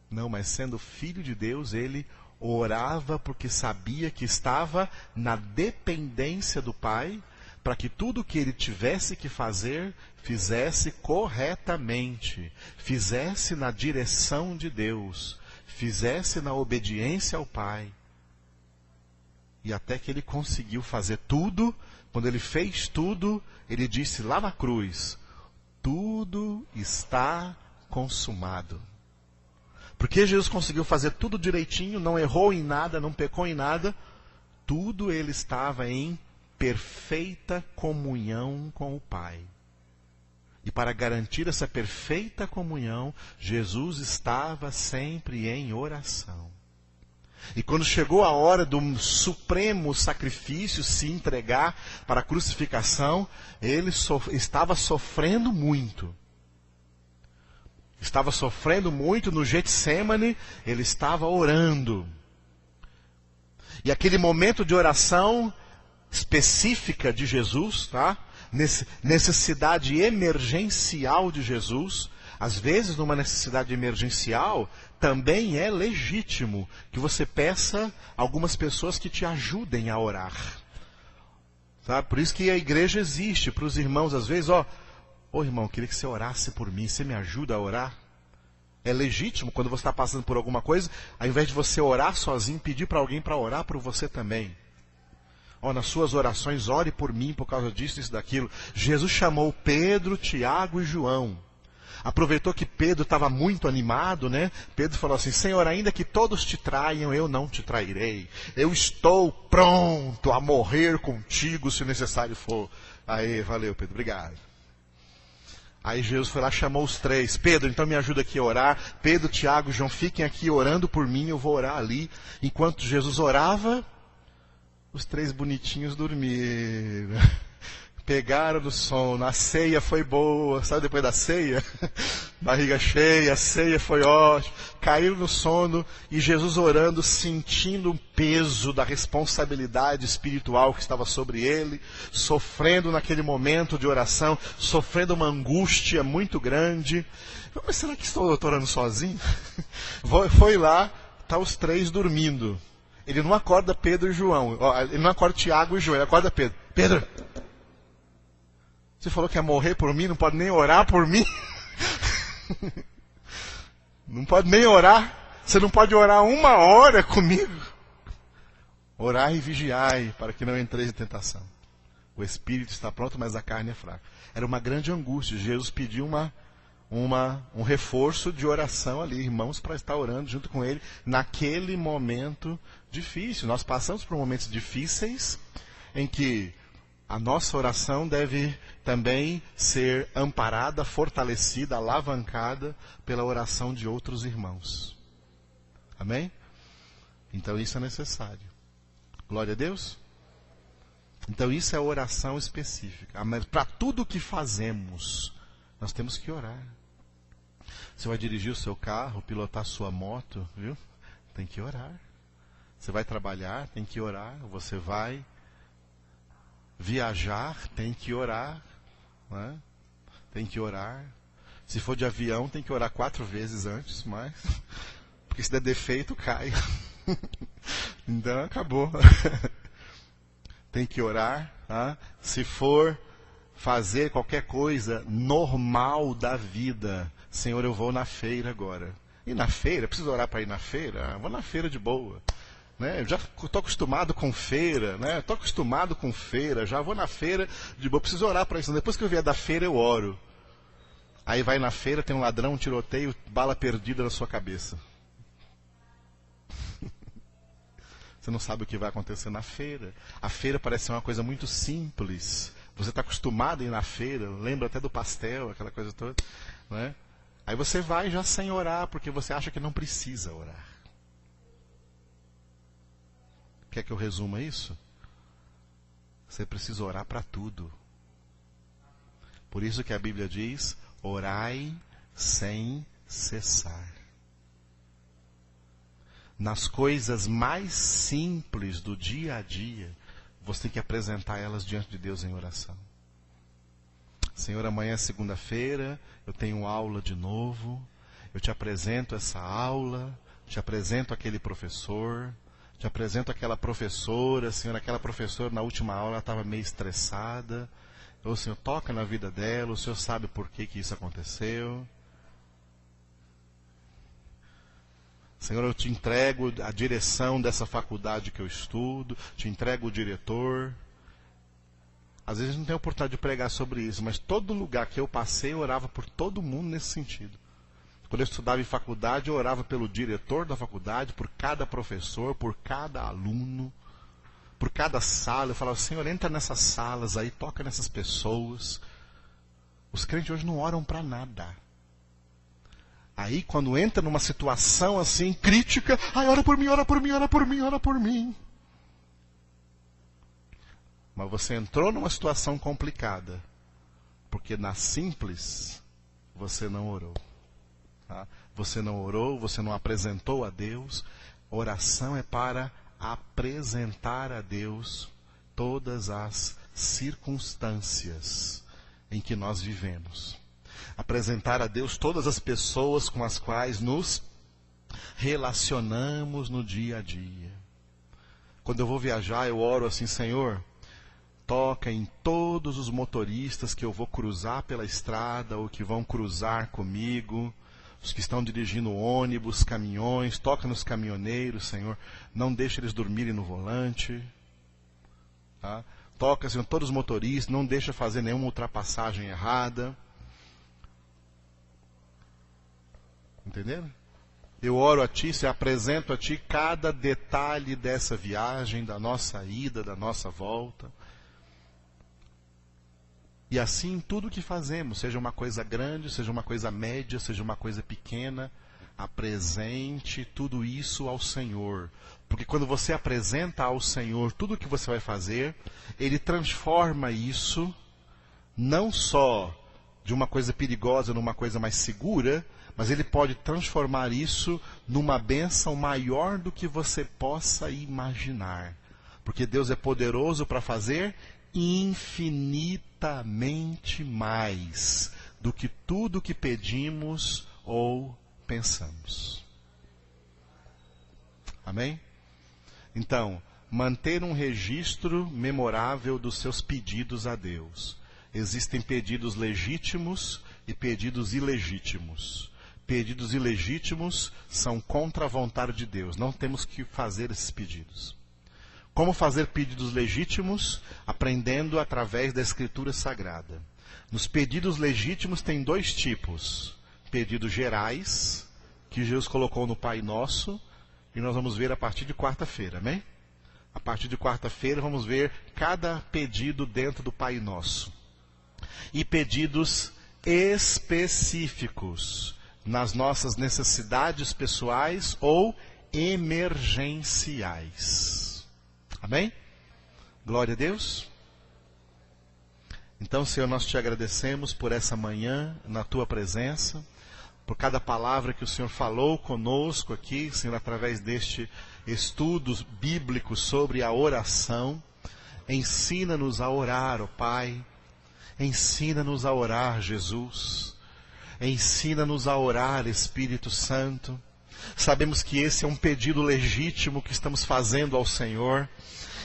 Não, mas sendo filho de Deus, ele orava porque sabia que estava na dependência do Pai, para que tudo o que ele tivesse que fazer, fizesse corretamente, fizesse na direção de Deus, fizesse na obediência ao Pai. E até que ele conseguiu fazer tudo, quando ele fez tudo, ele disse lá na cruz, tudo está consumado. Porque Jesus conseguiu fazer tudo direitinho, não errou em nada, não pecou em nada, tudo ele estava em perfeita comunhão com o Pai. E para garantir essa perfeita comunhão, Jesus estava sempre em oração. E quando chegou a hora do supremo sacrifício se entregar para a crucificação, ele estava sofrendo muito. Estava sofrendo muito no Getsêmani, ele estava orando. E aquele momento de oração específica de Jesus, tá? Necessidade emergencial de Jesus, às vezes numa necessidade emergencial, também é legítimo que você peça algumas pessoas que te ajudem a orar. Tá? Por isso que a igreja existe, para os irmãos, às vezes, ô irmão, eu queria que você orasse por mim, você me ajuda a orar? É legítimo quando você está passando por alguma coisa, ao invés de você orar sozinho, pedir para alguém para orar por você também. Nas suas orações, ore por mim por causa disso, isso, daquilo. Jesus chamou Pedro, Tiago e João. Aproveitou que Pedro estava muito animado, né? Pedro falou assim, Senhor, ainda que todos te traiam, eu não te trairei. Eu estou pronto a morrer contigo, se necessário for. Aí, valeu, Pedro, obrigado. Aí Jesus foi lá, chamou os três. Pedro, então me ajuda aqui a orar. Pedro, Tiago e João, fiquem aqui orando por mim, eu vou orar ali. Enquanto Jesus orava, os três bonitinhos dormiram. Pegaram do sono. A ceia foi boa. Sabe depois da ceia? Barriga cheia, a ceia foi ótima. Caíram no sono e Jesus orando, sentindo o peso da responsabilidade espiritual que estava sobre ele, sofrendo naquele momento de oração, sofrendo uma angústia muito grande. Mas será que estou orando sozinho? Foi lá, tá os três dormindo. Ele não acorda Pedro e João. Ele não acorda Tiago e João, ele acorda Pedro. Pedro, você falou que ia morrer por mim, não pode nem orar por mim? Não pode nem orar? Você não pode orar 1 hora comigo? Orai e vigiai, para que não entreis em tentação. O espírito está pronto, mas a carne é fraca. Era uma grande angústia. Jesus pediu um reforço de oração ali, irmãos, para estar orando junto com ele naquele momento difícil. Nós passamos por momentos difíceis em que a nossa oração deve também ser amparada, fortalecida, alavancada pela oração de outros irmãos. Amém? Então isso é necessário. Glória a Deus. Então isso é oração específica. Mas para tudo que fazemos, nós temos que orar. Você vai dirigir o seu carro, pilotar a sua moto, viu? Tem que orar. Você vai trabalhar, tem que orar. Você vai viajar, tem que orar. Né? Tem que orar. Se for de avião, tem que orar 4 vezes antes, mas porque se der defeito, cai. Então acabou. Tem que orar. Tá? Se for fazer qualquer coisa normal da vida, Senhor, eu vou na feira agora. E na feira? Preciso orar para ir na feira? Vou na feira de boa. Né? Eu já estou acostumado com feira, né? Estou acostumado com feira, já vou na feira de boa. Preciso orar para isso. Depois que eu vier da feira, eu oro. Aí vai na feira, tem um ladrão, um tiroteio, bala perdida na sua cabeça. Você não sabe o que vai acontecer na feira. A feira parece ser uma coisa muito simples. Você está acostumado a ir na feira, lembra até do pastel, aquela coisa toda. Né? Aí você vai já sem orar, porque você acha que não precisa orar. Quer que eu resuma isso? Você precisa orar para tudo. Por isso que a Bíblia diz, orai sem cessar. nas coisas mais simples do dia a dia, você tem que apresentar elas diante de Deus em oração. Senhor, amanhã é segunda-feira, eu tenho aula de novo, eu te apresento essa aula, te apresento aquele professor, te apresento aquela professora. Senhor, aquela professora na última aula estava meio estressada. O Senhor toca na vida dela, o Senhor sabe por que isso aconteceu. Senhor, eu te entrego a direção dessa faculdade que eu estudo, te entrego o diretor. Às vezes a gente não tem oportunidade de pregar sobre isso, mas todo lugar que eu passei, eu orava por todo mundo nesse sentido. Quando eu estudava em faculdade, eu orava pelo diretor da faculdade, por cada professor, por cada aluno, por cada sala. Eu falava, Senhor, entra nessas salas aí, toca nessas pessoas. Os crentes hoje não oram para nada. Aí, quando entra numa situação assim, crítica, ai, ora por mim, ora por mim, ora por mim, ora por mim. Mas você entrou numa situação complicada, porque na simples, você não orou. Tá? Você não orou, você não apresentou a Deus. Oração é para apresentar a Deus todas as circunstâncias em que nós vivemos. Apresentar a Deus todas as pessoas com as quais nos relacionamos no dia a dia. Quando eu vou viajar, eu oro assim, Senhor, toca em todos os motoristas que eu vou cruzar pela estrada ou que vão cruzar comigo, os que estão dirigindo ônibus, caminhões, toca nos caminhoneiros, Senhor, não deixa eles dormirem no volante. Tá? Toca, Senhor, todos os motoristas, não deixa fazer nenhuma ultrapassagem errada. Entenderam? Eu oro a Ti, se apresento a Ti cada detalhe dessa viagem, da nossa ida, da nossa volta. E assim tudo que fazemos, seja uma coisa grande, seja uma coisa média, seja uma coisa pequena, apresente tudo isso ao Senhor. Porque quando você apresenta ao Senhor tudo o que você vai fazer, Ele transforma isso, não só de uma coisa perigosa numa coisa mais segura, mas Ele pode transformar isso numa bênção maior do que você possa imaginar. Porque Deus é poderoso para fazer infinitamente mais do que tudo que pedimos ou pensamos. Amém? Então, manter um registro memorável dos seus pedidos a Deus. Existem pedidos legítimos e pedidos ilegítimos. Pedidos ilegítimos são contra a vontade de Deus. Não temos que fazer esses pedidos. Como fazer pedidos legítimos? Aprendendo através da Escritura Sagrada. Nos pedidos legítimos tem dois tipos. Pedidos gerais, que Jesus colocou no Pai Nosso, e nós vamos ver a partir de quarta-feira, amém? A partir de quarta-feira vamos ver cada pedido dentro do Pai Nosso. E pedidos específicos nas nossas necessidades pessoais ou emergenciais. Amém? Glória a Deus. Então, Senhor, nós te agradecemos por essa manhã na tua presença, por cada palavra que o Senhor falou conosco aqui, Senhor, através deste estudo bíblico sobre a oração. Ensina-nos a orar, ó Pai. Ensina-nos a orar, Jesus. Ensina-nos a orar, Espírito Santo. Sabemos que esse é um pedido legítimo que estamos fazendo ao Senhor.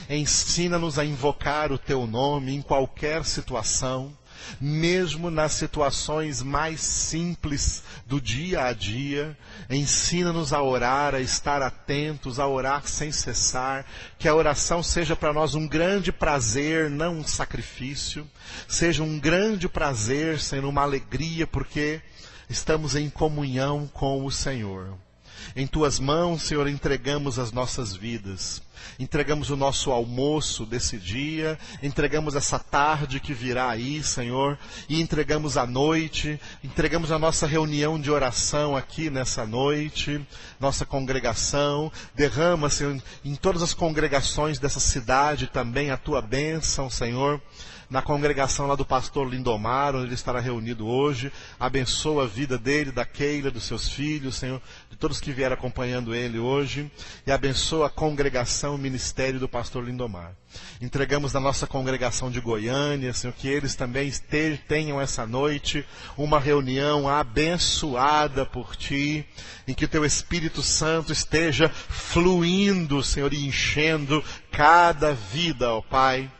Ensina-nos a invocar o Teu nome em qualquer situação, mesmo nas situações mais simples do dia a dia. Ensina-nos a orar, a estar atentos, a orar sem cessar. Que a oração seja para nós um grande prazer, não um sacrifício. Seja um grande prazer, Senhor, uma alegria, porque estamos em comunhão com o Senhor. Em Tuas mãos, Senhor, entregamos as nossas vidas. Entregamos o nosso almoço desse dia, entregamos essa tarde que virá aí, Senhor, e entregamos a noite, entregamos a nossa reunião de oração aqui nessa noite, nossa congregação. Derrama, Senhor, em todas as congregações dessa cidade também a tua bênção, Senhor. Na congregação lá do pastor Lindomar, onde ele estará reunido hoje, abençoa a vida dele, da Keila, dos seus filhos, Senhor, de todos que vieram acompanhando ele hoje, e abençoa a congregação, o ministério do pastor Lindomar. Entregamos na nossa congregação de Goiânia, Senhor, que eles também tenham essa noite uma reunião abençoada por Ti, em que o Teu Espírito Santo esteja fluindo, Senhor, e enchendo cada vida, ó Pai,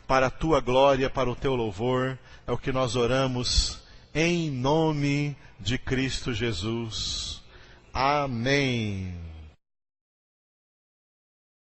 para a Tua glória, para o Teu louvor. É o que nós oramos em nome de Cristo Jesus. Amém.